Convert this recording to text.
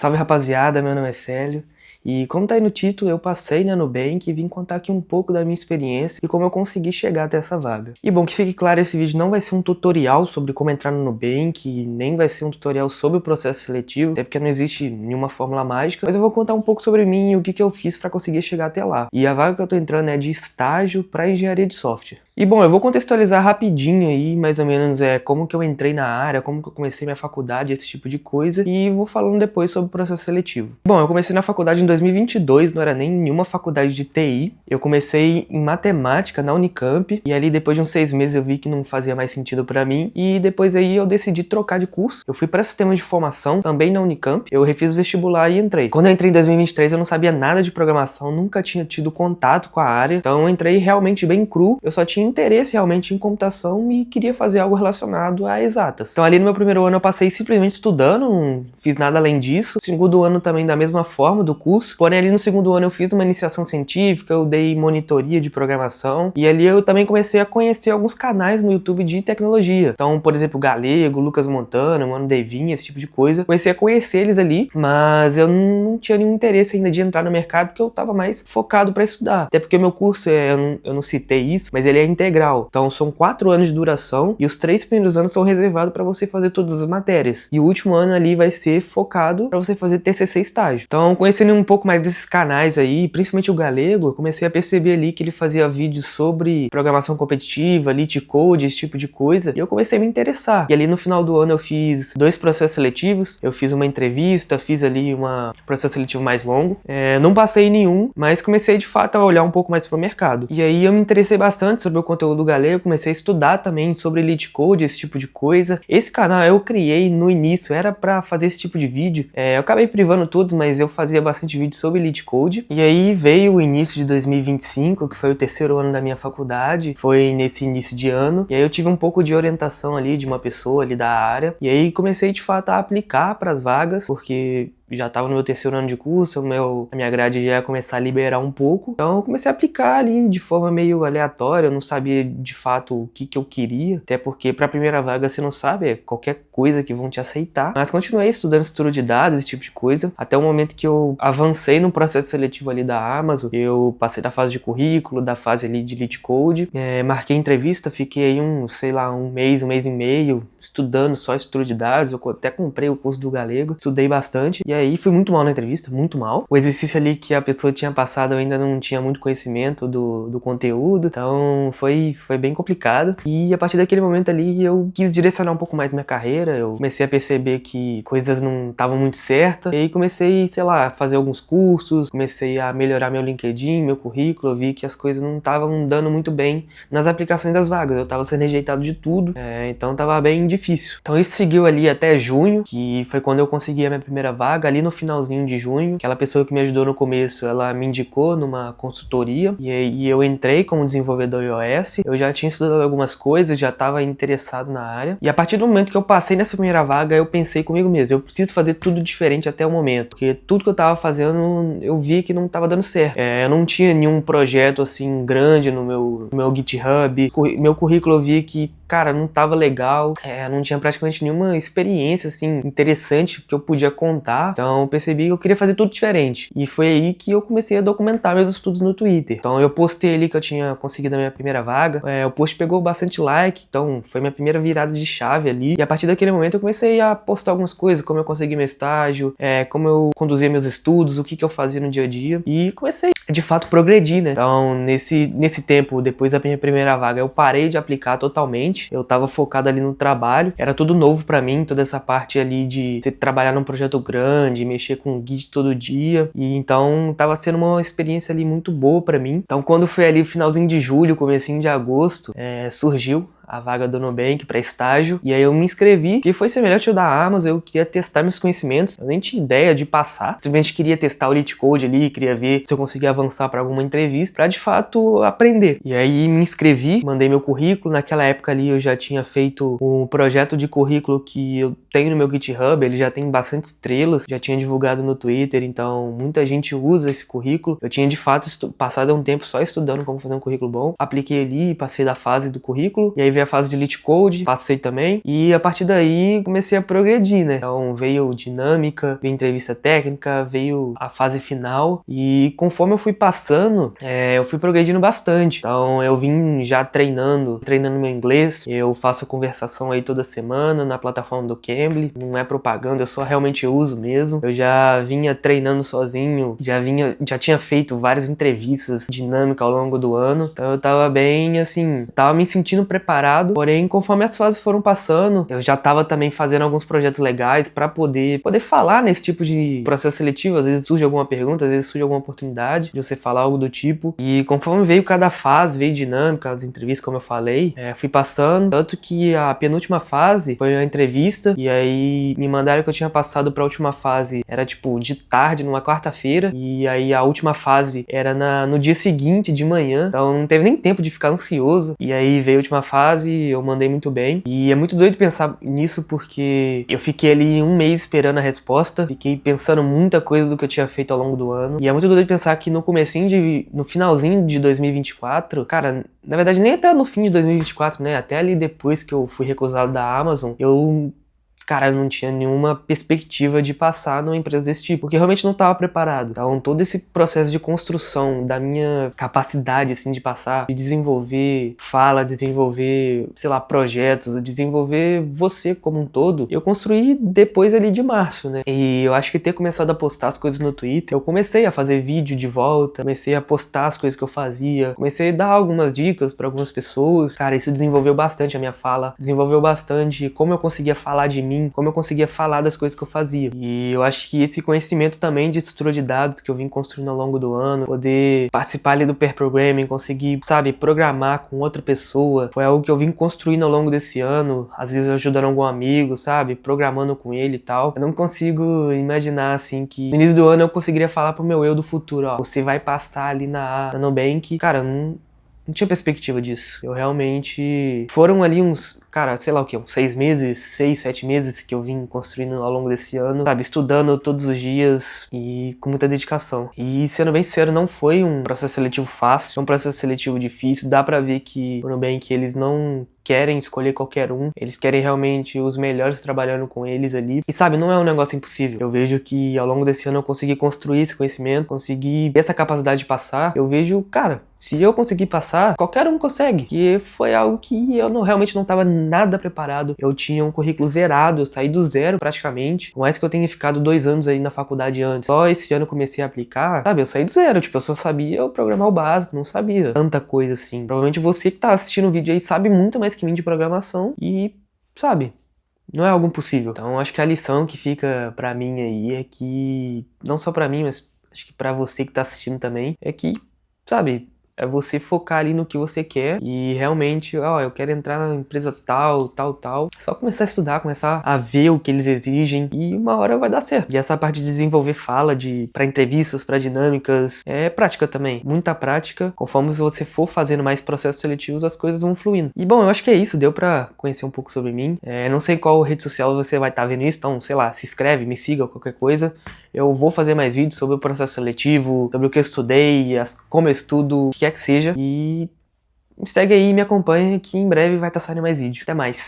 Salve rapaziada, meu nome é Célio e como tá aí no título, eu passei na Nubank e vim contar aqui um pouco da minha experiência e como eu consegui chegar até essa vaga. E bom, que fique claro, esse vídeo não vai ser um tutorial sobre como entrar no Nubank, nem vai ser um tutorial sobre o processo seletivo, até porque não existe nenhuma fórmula mágica, mas eu vou contar um pouco sobre mim e o que eu fiz para conseguir chegar até lá. E a vaga que eu tô entrando é de estágio para engenharia de software. E bom, eu vou contextualizar rapidinho aí, mais ou menos, como que eu entrei na área, como que eu comecei minha faculdade, esse tipo de coisa, e vou falando depois sobre o processo seletivo. Bom, eu comecei na faculdade em 2022, não era nem nenhuma faculdade de TI, eu comecei em matemática na Unicamp, e ali depois de uns 6 meses eu vi que não fazia mais sentido pra mim, e depois aí eu decidi trocar de curso. Eu fui para sistema de informação, também na Unicamp, eu refiz o vestibular e entrei. Quando eu entrei em 2023 eu não sabia nada de programação, nunca tinha tido contato com a área, então eu entrei realmente bem cru, eu só tinha interesse realmente em computação e queria fazer algo relacionado a exatas. Então ali no meu primeiro ano eu passei simplesmente estudando, não fiz nada além disso. Segundo ano também da mesma forma do curso, porém ali no segundo ano eu fiz uma iniciação científica, eu dei monitoria de programação e ali eu também comecei a conhecer alguns canais no YouTube de tecnologia. Então, por exemplo, Galego, Lucas Montana, Mano Devinha, esse tipo de coisa. Comecei a conhecer eles ali, mas eu não tinha nenhum interesse ainda de entrar no mercado porque eu tava mais focado para estudar. Até porque meu curso, eu não citei isso, mas ele é integral. Então são 4 anos de duração e os 3 primeiros anos são reservados para você fazer todas as matérias. E o último ano ali vai ser focado para você fazer TCC estágio. Então, conhecendo um pouco mais desses canais aí, principalmente o Galego, eu comecei a perceber ali que ele fazia vídeos sobre programação competitiva, Lit Code, esse tipo de coisa, e eu comecei a me interessar. E ali no final do ano eu fiz 2 processos seletivos, eu fiz uma entrevista, fiz ali um processo seletivo mais longo. Não passei em nenhum, mas comecei de fato a olhar um pouco mais pro mercado. E aí eu me interessei bastante sobre o conteúdo do Galego, comecei a estudar também sobre Lit Code, esse tipo de coisa. Esse canal eu criei no início, era pra fazer esse tipo de vídeo. Eu acabei privando todos, mas eu fazia bastante vídeo sobre Lit Code. E aí veio o início de 2025, que foi o terceiro ano da minha faculdade, foi nesse início de ano. E aí eu tive um pouco de orientação ali de uma pessoa ali da área. E aí comecei de fato a aplicar para as vagas, porque já estava no meu terceiro ano de curso, a minha grade já ia começar a liberar um pouco. Então eu comecei a aplicar ali de forma meio aleatória, eu não sabia de fato o que eu queria, até porque para a primeira vaga você não sabe, é qualquer coisa que vão te aceitar. Mas continuei estudando estrutura de dados, esse tipo de coisa, até o momento que eu avancei no processo seletivo ali da Amazon. Eu passei da fase de currículo, da fase ali de Lit Code, marquei entrevista, fiquei aí um mês e meio, estudando só estrutura de dados. Eu até comprei o curso do Galego, estudei bastante, e aí fui muito mal na entrevista, muito mal. O exercício ali que a pessoa tinha passado eu ainda não tinha muito conhecimento do conteúdo, então foi bem complicado. E a partir daquele momento ali eu quis direcionar um pouco mais minha carreira, eu comecei a perceber que coisas não estavam muito certas, e aí comecei, a fazer alguns cursos, comecei a melhorar meu LinkedIn, meu currículo, eu vi que as coisas não estavam dando muito bem nas aplicações das vagas, eu tava sendo rejeitado de tudo, então tava bem difícil. Então isso seguiu ali até junho, que foi quando eu consegui a minha primeira vaga, ali no finalzinho de junho. Aquela pessoa que me ajudou no começo, ela me indicou numa consultoria, e eu entrei como desenvolvedor iOS. Eu já tinha estudado algumas coisas, já estava interessado na área, e a partir do momento que eu passei nessa primeira vaga, eu pensei comigo mesmo, eu preciso fazer tudo diferente até o momento, porque tudo que eu tava fazendo, eu vi que não tava dando certo. Eu não tinha nenhum projeto assim grande no meu GitHub, meu currículo eu vi que, cara, não tava legal, não tinha praticamente nenhuma experiência assim interessante que eu podia contar. Então eu percebi que eu queria fazer tudo diferente. E foi aí que eu comecei a documentar meus estudos no Twitter. Então eu postei ali que eu tinha conseguido a minha primeira vaga. O post pegou bastante like, então foi minha primeira virada de chave ali. E a partir daquele momento eu comecei a postar algumas coisas, como eu consegui meu estágio, como eu conduzia meus estudos, o que eu fazia no dia a dia. E comecei, de fato, progredir, né? Então nesse tempo, depois da minha primeira vaga, eu parei de aplicar totalmente. Eu tava focado ali no trabalho. Era tudo novo pra mim, toda essa parte ali de você trabalhar num projeto grande, mexer com o Git todo dia, e então tava sendo uma experiência ali muito boa pra mim. Então quando foi ali finalzinho de julho, comecinho de agosto, surgiu a vaga do Nubank para estágio, e aí eu me inscrevi, que foi semelhante ao da Amazon. Eu queria testar meus conhecimentos, eu nem tinha ideia de passar, simplesmente queria testar o Lit Code ali, queria ver se eu conseguia avançar para alguma entrevista, para de fato aprender. E aí me inscrevi, mandei meu currículo. Naquela época ali eu já tinha feito um projeto de currículo que eu tenho no meu GitHub, ele já tem bastante estrelas, já tinha divulgado no Twitter, então muita gente usa esse currículo. Eu tinha de fato passado um tempo só estudando como fazer um currículo bom, apliquei ali, passei da fase do currículo, e aí veio a fase de Elite Code, passei também, e a partir daí comecei a progredir, né? Então veio dinâmica, veio entrevista técnica, veio a fase final, e conforme eu fui passando, eu fui progredindo bastante. Então eu vim já treinando meu inglês, eu faço conversação aí toda semana na plataforma do Cambly, não é propaganda, eu só realmente uso mesmo. Eu já vinha treinando sozinho, já tinha feito várias entrevistas dinâmicas ao longo do ano, então eu tava bem, assim, tava me sentindo preparado, porém, conforme as fases foram passando, eu já tava também fazendo alguns projetos legais pra poder falar nesse tipo de processo seletivo. Às vezes surge alguma pergunta, às vezes surge alguma oportunidade de você falar algo do tipo, e conforme veio cada fase, veio dinâmica, as entrevistas, como eu falei, fui passando, tanto que a penúltima fase foi a entrevista, e aí me mandaram que eu tinha passado pra última fase, era tipo de tarde, numa quarta-feira, e aí a última fase era no dia seguinte, de manhã, então não teve nem tempo de ficar ansioso, e aí veio a última fase, eu mandei muito bem, e é muito doido pensar nisso, porque eu fiquei ali um mês esperando a resposta, fiquei pensando muita coisa do que eu tinha feito ao longo do ano, e é muito doido pensar que no finalzinho de 2024, cara, na verdade nem até no fim de 2024, né, até ali depois que eu fui recusado da Amazon, cara, eu não tinha nenhuma perspectiva de passar numa empresa desse tipo, porque eu realmente não estava preparado. Então, todo esse processo de construção da minha capacidade, assim, de passar, de desenvolver fala, desenvolver, sei lá, projetos, desenvolver você como um todo, eu construí depois ali de março, né? E eu acho que ter começado a postar as coisas no Twitter, eu comecei a fazer vídeo de volta, comecei a postar as coisas que eu fazia, comecei a dar algumas dicas para algumas pessoas. Cara, isso desenvolveu bastante a minha fala, desenvolveu bastante como eu conseguia falar de mim, como eu conseguia falar das coisas que eu fazia. E eu acho que esse conhecimento também de estrutura de dados que eu vim construindo ao longo do ano, poder participar ali do pair programming, conseguir, sabe, programar com outra pessoa, foi algo que eu vim construindo ao longo desse ano, às vezes ajudando algum amigo, sabe, programando com ele e tal. Eu não consigo imaginar, assim, que no início do ano eu conseguiria falar pro meu eu do futuro, ó, você vai passar ali na Nubank. Cara, eu não tinha perspectiva disso. Eu realmente... Foram ali uns, cara, sei lá o que, uns 6 meses, 6, 7 meses que eu vim construindo ao longo desse ano, sabe, estudando todos os dias e com muita dedicação. E, sendo bem sincero, não foi um processo seletivo fácil, foi um processo seletivo difícil. Dá pra ver que, o Nubank, eles não querem escolher qualquer um, eles querem realmente os melhores trabalhando com eles ali. E sabe, não é um negócio impossível. Eu vejo que ao longo desse ano eu consegui construir esse conhecimento, consegui ter essa capacidade de passar. Eu vejo, cara, se eu conseguir passar, qualquer um consegue. Que foi algo que eu realmente não estava nada preparado. Eu tinha um currículo zerado, eu saí do zero praticamente. Por mais que eu tenha ficado 2 anos aí na faculdade antes. Só esse ano eu comecei a aplicar, sabe, eu saí do zero. Tipo, eu só sabia programar o básico, não sabia tanta coisa assim. Provavelmente você que tá assistindo o vídeo aí sabe muito mais que mim de programação e, sabe, não é algo impossível. Então, acho que a lição que fica pra mim aí é que, não só pra mim, mas acho que pra você que tá assistindo também, é que, sabe, é você focar ali no que você quer e realmente, ó, eu quero entrar na empresa tal. É só começar a estudar, começar a ver o que eles exigem e uma hora vai dar certo. E essa parte de desenvolver fala pra entrevistas, pra dinâmicas, é prática também. Muita prática. Conforme você for fazendo mais processos seletivos, as coisas vão fluindo. E bom, eu acho que é isso. Deu pra conhecer um pouco sobre mim. Não sei qual rede social você vai estar vendo isso, então, sei lá, se inscreve, me siga, qualquer coisa. Eu vou fazer mais vídeos sobre o processo seletivo, sobre o que eu estudei, como eu estudo, o que quer que seja. E segue aí e me acompanha que em breve vai estar saindo mais vídeo. Até mais.